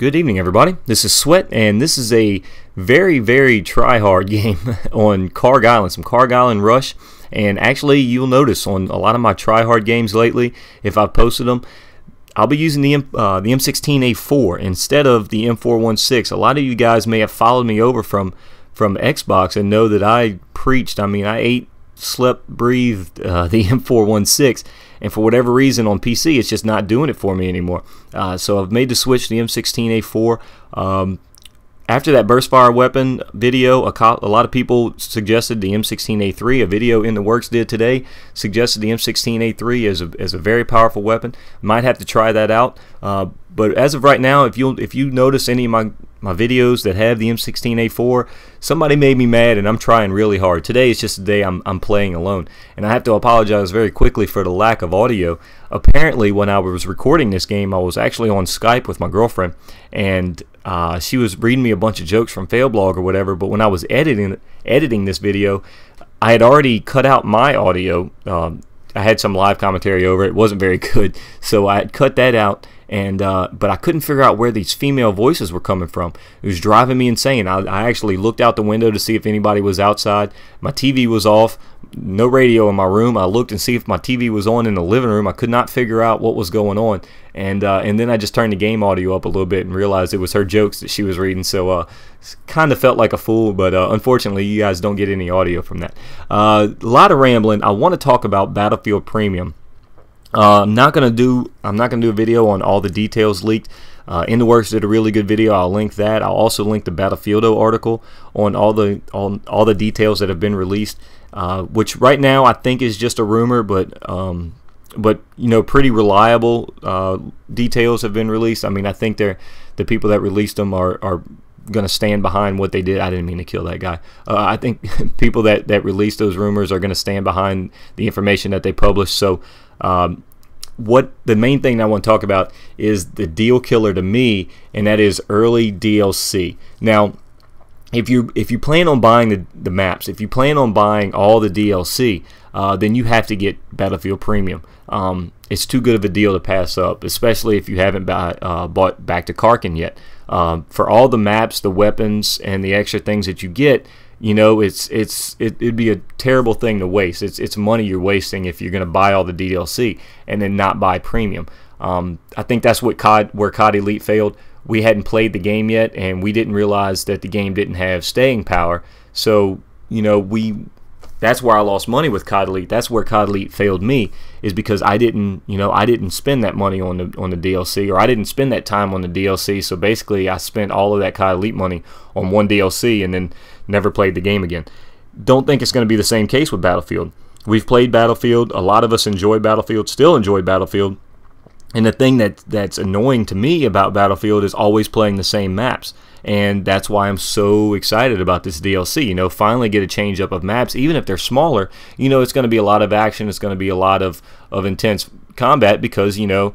Good evening, everybody. This is Sweat, and this is a very try-hard game on Karg Island, some Karg Island Rush. And actually, you'll notice on a lot of my try-hard games lately, if I've posted them, I'll be using the M16A4 instead of the M416. A lot of you guys may have followed me over from Xbox and know that I preached. I mean, I ate, slept, breathed the M416. And for whatever reason on PC, it's just not doing it for me anymore. So I've made the switch to the M16A4. After that burst fire weapon video, a lot of people suggested the M16A3. A video in the works did today suggested the M16A3 as a very powerful weapon. Might have to try that out. But as of right now, if you notice any of my videos that have the M16A4, somebody made me mad, and I'm trying really hard. Today is just a day I'm playing alone, and I have to apologize very quickly for the lack of audio. Apparently, when I was recording this game, I was actually on Skype with my girlfriend, and she was reading me a bunch of jokes from Failblog or whatever. But when I was editing this video, I had already cut out my audio. I had some live commentary over it. It wasn't very good, so I had cut that out. And but I couldn't figure out where these female voices were coming from. It was driving me insane. I actually looked out the window to see if anybody was outside. My TV was off. No radio in my room. I looked and see if my TV was on in the living room. I could not figure out what was going on. And then I just turned the game audio up a little bit and realized it was her jokes that she was reading. So kind of felt like a fool, but unfortunately you guys don't get any audio from that. A lot of rambling. I want to talk about Battlefield Premium. I'm not gonna do a video on all the details leaked. In the Works did a really good video. I'll link that. I'll also link the Battlefieldo article on all the details that have been released, which right now I think is just a rumor, but you know, pretty reliable details have been released. I mean, I think the people that released them are going to stand behind what they did. I didn't mean to kill that guy. I think people that released those rumors are going to stand behind the information that they published. So what the main thing I want to talk about is the deal killer to me, and that is early DLC. Now, if you plan on buying the maps, if you plan on buying all the DLC, then you have to get Battlefield Premium. It's too good of a deal to pass up, especially if you haven't bought Back to Karkin yet. For all the maps, the weapons, and the extra things that you get, you know, it'd be a terrible thing to waste. It's money you're wasting if you're going to buy all the DLC and then not buy Premium. I think that's where COD Elite failed. We hadn't played the game yet, and we didn't realize that the game didn't have staying power. So, you know, that's where I lost money with COD Elite. That's where COD Elite failed me, is because I didn't spend that money on the DLC, or I didn't spend that time on the DLC. So basically, I spent all of that COD Elite money on one DLC and then never played the game again. Don't think it's going to be the same case with Battlefield. We've played Battlefield. A lot of us enjoy Battlefield, still enjoy Battlefield. And the thing that's annoying to me about Battlefield is always playing the same maps. And that's why I'm so excited about this DLC. You know, finally get a change up of maps, even if they're smaller. You know, it's going to be a lot of action. It's going to be a lot of intense combat because, you know,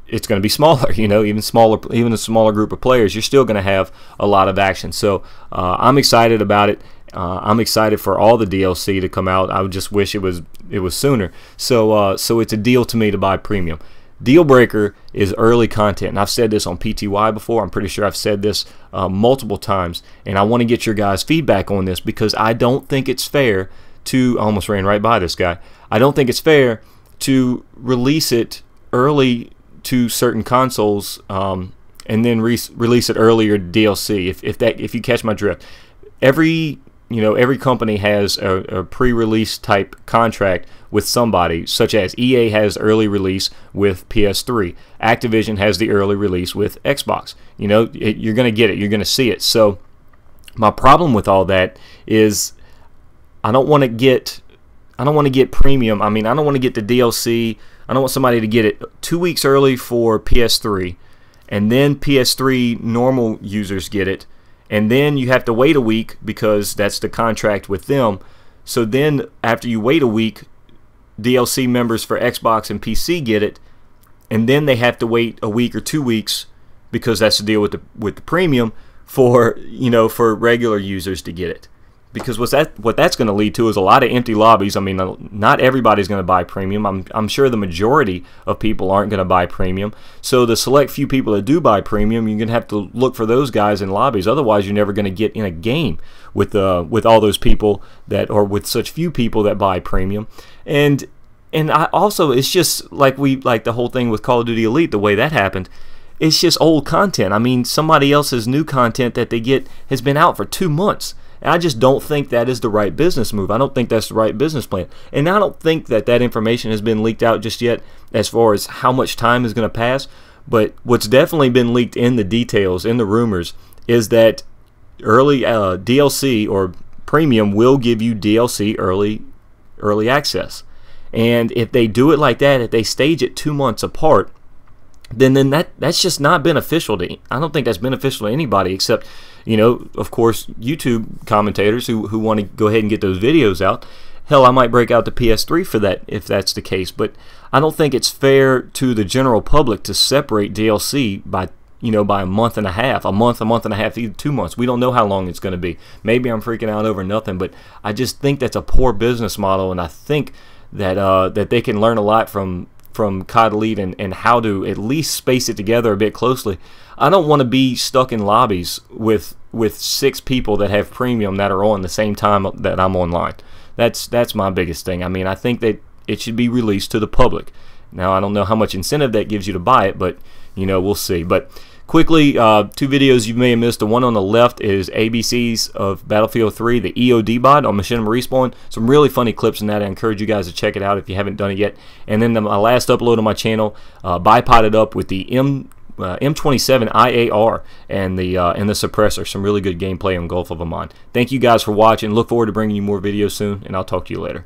it's going to be smaller. You know, even a smaller group of players, you're still going to have a lot of action. So I'm excited about it. I'm excited for all the DLC to come out. I would just wish it was sooner. So it's a deal to me to buy Premium. Deal breaker is early content, and I've said this on PTY before. I'm pretty sure I've said this multiple times, and I want to get your guys' feedback on this because I don't think it's fair to I almost ran right by this guy. I don't think it's fair to release it early to certain consoles and then release it earlier DLC. If you catch my drift, every company has a pre-release type contract with somebody, such as EA has early release with PS3. Activision has the early release with Xbox. You know, you're going to get it. You're going to see it. So my problem with all that is I don't want to get Premium. I mean, I don't want to get the DLC. I don't want somebody to get it 2 weeks early for PS3, and then PS3 normal users get it, and then you have to wait a week because that's the contract with them. So then after you wait a week, DLC members for Xbox and PC get it, and then they have to wait a week or 2 weeks because that's the deal with the Premium for regular users to get it. because what that's going to lead to is a lot of empty lobbies. I mean, not everybody's going to buy premium. I'm sure the majority of people aren't going to buy premium. So the select few people that do buy premium, you're going to have to look for those guys in lobbies. Otherwise, you're never going to get in a game with all those people that, or with such few people that buy premium. And I also, it's just like the whole thing with Call of Duty Elite, the way that happened. It's just old content. I mean, somebody else's new content that they get has been out for 2 months. And I just don't think that is the right business move. I don't think that's the right business plan. And I don't think that information has been leaked out just yet as far as how much time is going to pass. But what's definitely been leaked in the details, in the rumors, is that early DLC or premium will give you DLC early access. And if they do it like that, if they stage it 2 months apart, then that's just not beneficial to. I don't think that's beneficial to anybody except, you know, of course, YouTube commentators who want to go ahead and get those videos out. Hell, I might break out the PS3 for that if that's the case. But I don't think it's fair to the general public to separate DLC by a month and a half, a month and a half, even 2 months. We don't know how long it's going to be. Maybe I'm freaking out over nothing, but I just think that's a poor business model, and I think that they can learn a lot from COD Elite and how to at least space it together a bit closely. I don't want to be stuck in lobbies with 6 people that have premium that are on the same time that I'm online. That's my biggest thing. I mean, I think that it should be released to the public. Now, I don't know how much incentive that gives you to buy it, but we'll see. But quickly, 2 videos you may have missed. The one on the left is ABCs of Battlefield 3, the EOD bot on Machinima Respawn. Some really funny clips in that. I encourage you guys to check it out if you haven't done it yet. And then my last upload on my channel, bipoded up with the M27 IAR and the suppressor. Some really good gameplay on Gulf of Oman. Thank you guys for watching. Look forward to bringing you more videos soon, and I'll talk to you later.